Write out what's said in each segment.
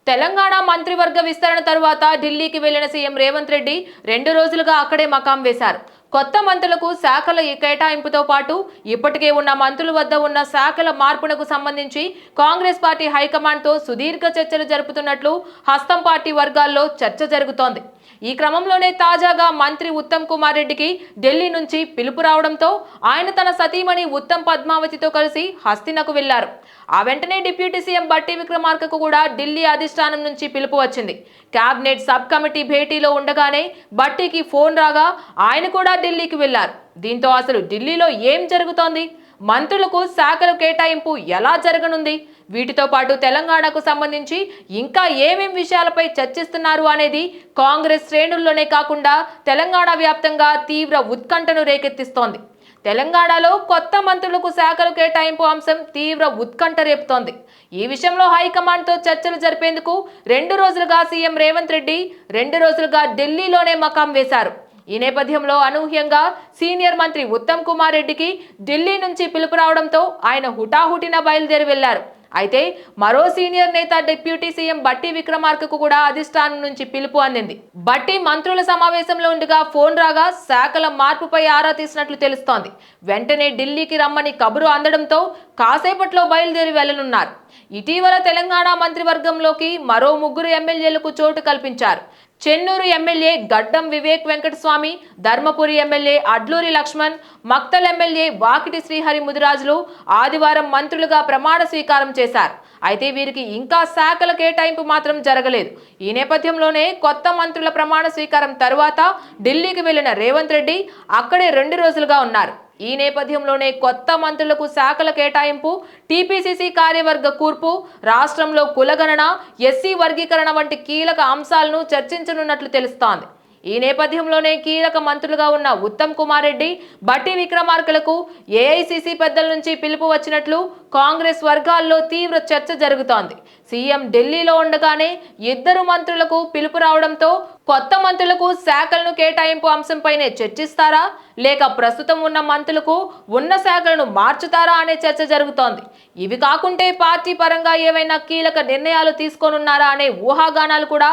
తెలంగాణ మంత్రివర్గ విస్తరణ తరువాత ఢిల్లీకి వెళ్లిన సీఎం రేవంత్ రెడ్డి 2 రోజులుగా అక్కడే మకాం వేశారు. కొత్త మంత్రులకు శాఖల కేటాయింపుతో పాటు ఇప్పటికే ఉన్న మంత్రుల వద్ద ఉన్న శాఖల మార్పునకు సంబంధించి కాంగ్రెస్ పార్టీ హైకమాండ్తో సుదీర్ఘ చర్చలు జరుపుతున్నట్లు హస్తం పార్టీ వర్గాల్లో చర్చ జరుగుతోంది. ఈ క్రమంలోనే తాజాగా మంత్రి ఉత్తమ్ కుమార్ రెడ్డికి ఢిల్లీ నుంచి పిలుపు రావడంతో ఆయన తన సతీమణి ఉత్తమ్ పద్మావతితో కలిసి హస్తినకు వెళ్లారు. ఆ వెంటనే డిప్యూటీ సీఎం బట్టి విక్రమార్కకు కూడా ఢిల్లీ అధిష్టానం నుంచి పిలుపు వచ్చింది. కేబినెట్ సబ్ కమిటీ భేటీలో ఉండగానే బట్టికి ఫోన్ రాగా ఆయన కూడా ఢిల్లీకి వెళ్లారు. దీంతో అసలు ఢిల్లీలో ఏం జరుగుతోంది, మంత్రులకు శాఖల కేటాయింపు ఎలా జరగనుంది, వీటితో పాటు తెలంగాణకు సంబంధించి ఇంకా ఏమేం విషయాలపై చర్చిస్తున్నారు అనేది కాంగ్రెస్ శ్రేణుల్లోనే కాకుండా తెలంగాణ వ్యాప్తంగా తీవ్ర ఉత్కంఠను రేకెత్తిస్తోంది. తెలంగాణలో కొత్త మంత్రులకు శాఖలు కేటాయింపు అంశం తీవ్ర ఉత్కంఠ రేపుతోంది. ఈ విషయంలో హైకమాండ్తో చర్చలు జరిపేందుకు 2 రోజులుగా సీఎం రేవంత్ రెడ్డి 2 రోజులుగా ఢిల్లీలోనే మకాం వేశారు. ఈ నేపథ్యంలో అనూహ్యంగా సీనియర్ మంత్రి ఉత్తమ్ కుమార్ రెడ్డికి ఢిల్లీ నుంచి పిలుపు రావడంతో ఆయన హుటాహుటిన బయలుదేరి వెళ్లారు. అయితే మరో సీనియర్ నేత డిప్యూటీ సీఎం బట్టి విక్రమార్కకు కూడా అధిష్టానం నుంచి పిలుపు అందింది. బట్టి మంత్రుల సమావేశంలో ఉండగా ఫోన్ రాగా శాఖల మార్పుపై ఆరా తీసినట్లు తెలుస్తోంది. వెంటనే ఢిల్లీకి రమ్మని కబురు అందడంతో కాసేపట్లో బయలుదేరి వెళ్లనున్నారు. ఇటీవల తెలంగాణ మంత్రివర్గంలోకి మరో 3 ఎమ్మెల్యేలకు చోటు కల్పించారు. చెన్నూరు ఎమ్మెల్యే గడ్డం వివేక్ వెంకటస్వామి, ధర్మపురి ఎమ్మెల్యే అడ్లూరి లక్ష్మణ్, మక్తల్ ఎమ్మెల్యే వాకిటి శ్రీహరి ముదిరాజులు ఆదివారం మంత్రులుగా ప్రమాణ స్వీకారం చేశారు. అయితే వీరికి ఇంకా శాఖల కేటాయింపు మాత్రం జరగలేదు. ఈ నేపథ్యంలోనే కొత్త మంత్రుల ప్రమాణ స్వీకారం తరువాత ఢిల్లీకి వెళ్లిన రేవంత్ రెడ్డి అక్కడే 2 రోజులుగా ఉన్నారు. ఈ నేపథ్యంలోనే కొత్త మంత్రులకు శాఖల కేటాయింపు, టీపీసీసీ కార్యవర్గ కూర్పు, రాష్ట్రంలో కులగణన, ఎస్సీ వర్గీకరణ వంటి కీలక అంశాలను చర్చించనున్నట్లు తెలుస్తోంది. ఈ నేపథ్యంలోనే కీలక మంత్రులుగా ఉన్న ఉత్తమ్ కుమార్ రెడ్డి, బట్టి విక్రమార్కలకు ఏఐసీసీ పెద్దల నుంచి పిలుపు వచ్చినట్లు కాంగ్రెస్ వర్గాల్లో తీవ్ర చర్చ జరుగుతోంది. సీఎం ఢిల్లీలో ఉండగానే 2 మంత్రులకు పిలుపు రావడంతో కొత్త మంత్రులకు శాఖలను కేటాయింపు అంశంపైనే చర్చిస్తారా, లేక ప్రస్తుతం ఉన్న మంత్రులకు ఉన్న శాఖలను మార్చుతారా అనే చర్చ జరుగుతోంది. ఇవి కాకుంటే పార్టీ పరంగా ఏవైనా కీలక నిర్ణయాలు తీసుకోనున్నారా అనే ఊహాగానాలు కూడా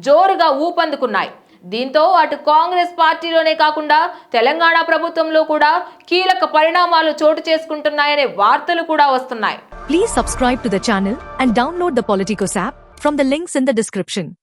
జోరుగా ఊపందుకున్నాయి. దీంతో అటు కాంగ్రెస్ పార్టీలోనే కాకుండా తెలంగాణ ప్రభుత్వంలో కూడా కీలక పరిణామాలు చోటు చేసుకుంటున్నాయనే వార్తలు కూడా వస్తున్నాయి. Please subscribe to the channel and download the Politicos app from the links in the description.